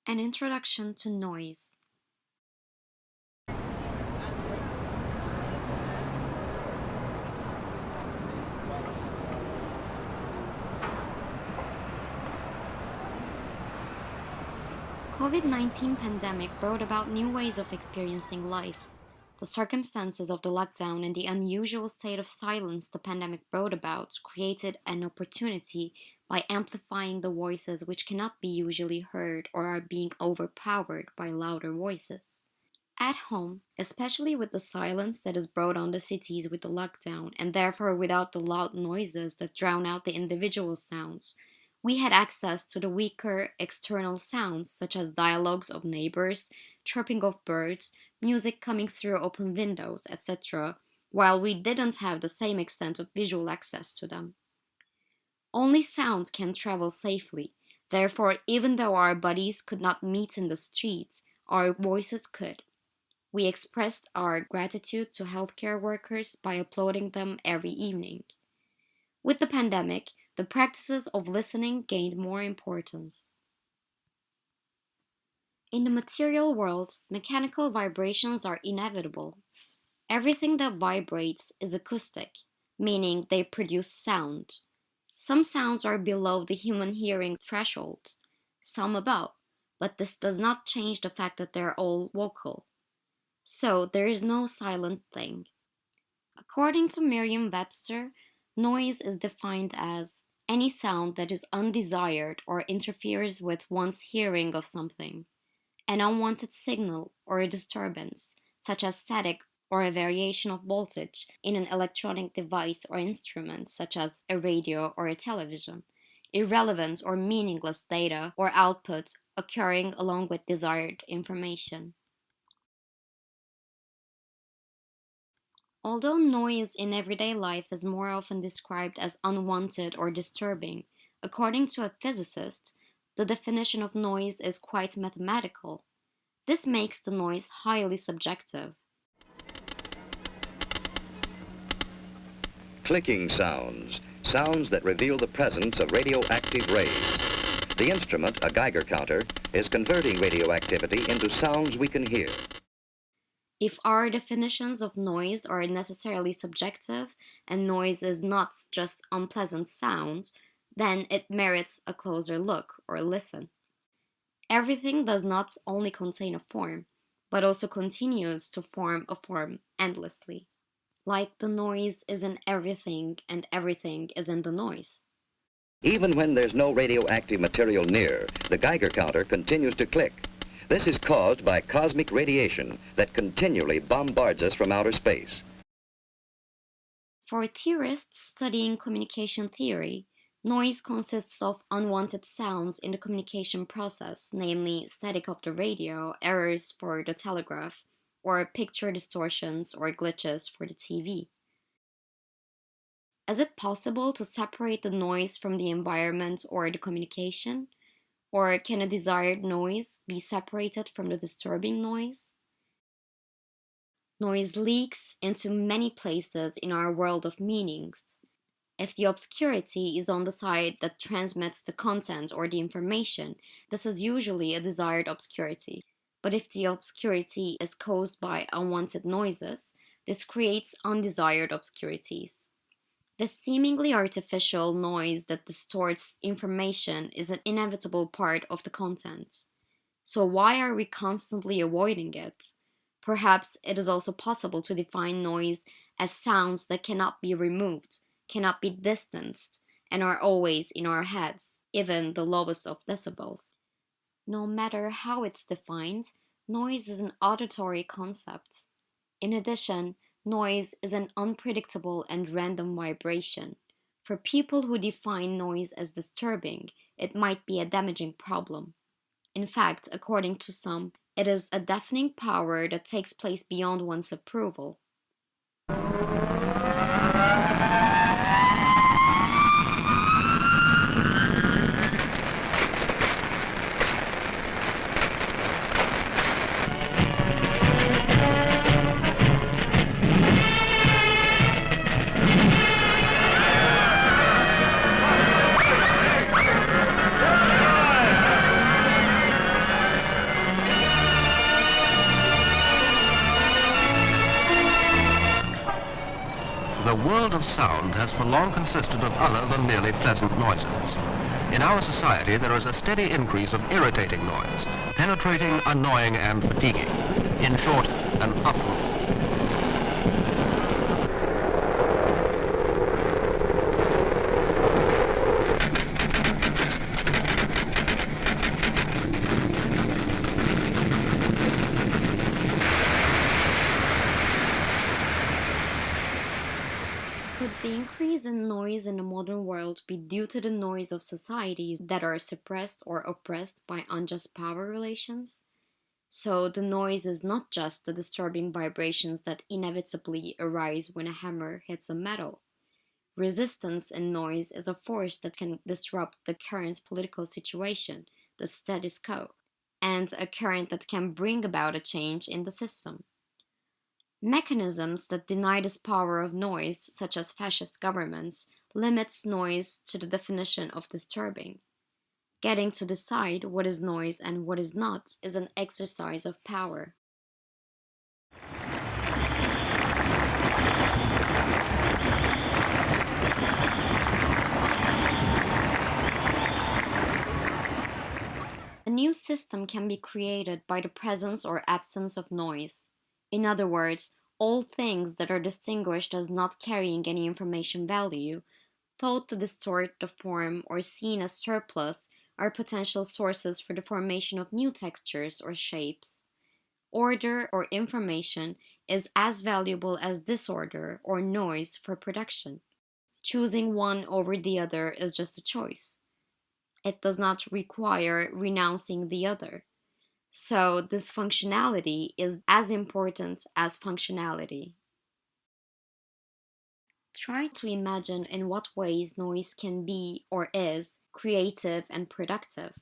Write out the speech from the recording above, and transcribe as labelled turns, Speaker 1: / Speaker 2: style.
Speaker 1: An introduction to noise. COVID-19 pandemic brought about new ways of experiencing life. The circumstances of the lockdown and the unusual state of silence the pandemic brought about created an opportunity by amplifying the voices which cannot be usually heard or are being overpowered by louder voices. At home, especially with the silence that is brought on the cities with the lockdown, and therefore without the loud noises that drown out the individual sounds, we had access to the weaker external sounds such as dialogues of neighbors, chirping of birds, music coming through open windows, etc., while we didn't have the same extent of visual access to them. Only sound can travel safely. Therefore, even though our bodies could not meet in the streets, our voices could. We expressed our gratitude to healthcare workers by applauding them every evening. With the pandemic, the practices of listening gained more importance. In the material world, mechanical vibrations are inevitable. Everything that vibrates is acoustic, meaning they produce sound. Some sounds are below the human hearing threshold, some above, but this does not change the fact that they're all vocal. So there is no silent thing. According to Merriam-Webster, noise is defined as any sound that is undesired or interferes with one's hearing of something, an unwanted signal or a disturbance, such as static or a variation of voltage in an electronic device or instrument, such as a radio or a television, irrelevant or meaningless data or output occurring along with desired information. Although noise in everyday life is more often described as unwanted or disturbing, according to a physicist, the definition of noise is quite mathematical. This makes the noise highly subjective.
Speaker 2: Clicking sounds, sounds that reveal the presence of radioactive rays. The instrument, a Geiger counter, is converting radioactivity into sounds we can hear.
Speaker 1: If our definitions of noise are necessarily subjective and noise is not just unpleasant sound, then it merits a closer look or listen. Everything does not only contain a form, but also continues to form a form endlessly. Like the noise is in everything and everything is in the noise.
Speaker 2: Even when there's no radioactive material near, the Geiger counter continues to click. This is caused by cosmic radiation that continually bombards us from outer space.
Speaker 1: For theorists studying communication theory, noise consists of unwanted sounds in the communication process, namely static of the radio, errors for the telegraph, or picture distortions or glitches for the TV. Is it possible to separate the noise from the environment or the communication? Or can a desired noise be separated from the disturbing noise? Noise leaks into many places in our world of meanings. If the obscurity is on the side that transmits the content or the information, this is usually a desired obscurity. But if the obscurity is caused by unwanted noises, this creates undesired obscurities. This seemingly artificial noise that distorts information is an inevitable part of the content. So why are we constantly avoiding it? Perhaps it is also possible to define noise as sounds that cannot be removed, cannot be distanced, and are always in our heads, even the lowest of decibels. No matter how it's defined, noise is an auditory concept. In addition, noise is an unpredictable and random vibration. For people who define noise as disturbing, it might be a damaging problem. In fact, according to some, it is a deafening power that takes place beyond one's approval.
Speaker 3: world of sound has for long consisted of other than merely pleasant noises. In our society, there is a steady increase of irritating noise, penetrating, annoying, and fatiguing. In short, an uproar.
Speaker 1: Could the increase in noise in the modern world be due to the noise of societies that are suppressed or oppressed by unjust power relations? So the noise is not just the disturbing vibrations that inevitably arise when a hammer hits a metal. Resistance in noise is a force that can disrupt the current political situation, the status quo, and a current that can bring about a change in the system. Mechanisms that deny this power of noise, such as fascist governments, limits noise to the definition of disturbing. Getting to decide what is noise and what is not is an exercise of power. A new system can be created by the presence or absence of noise. In other words, all things that are distinguished as not carrying any information value, thought to distort the form or seen as surplus, are potential sources for the formation of new textures or shapes. Order or information is as valuable as disorder or noise for production. Choosing one over the other is just a choice. It does not require renouncing the other. So, dysfunctionality is as important as functionality. Try to imagine in what ways noise can be or is creative and productive.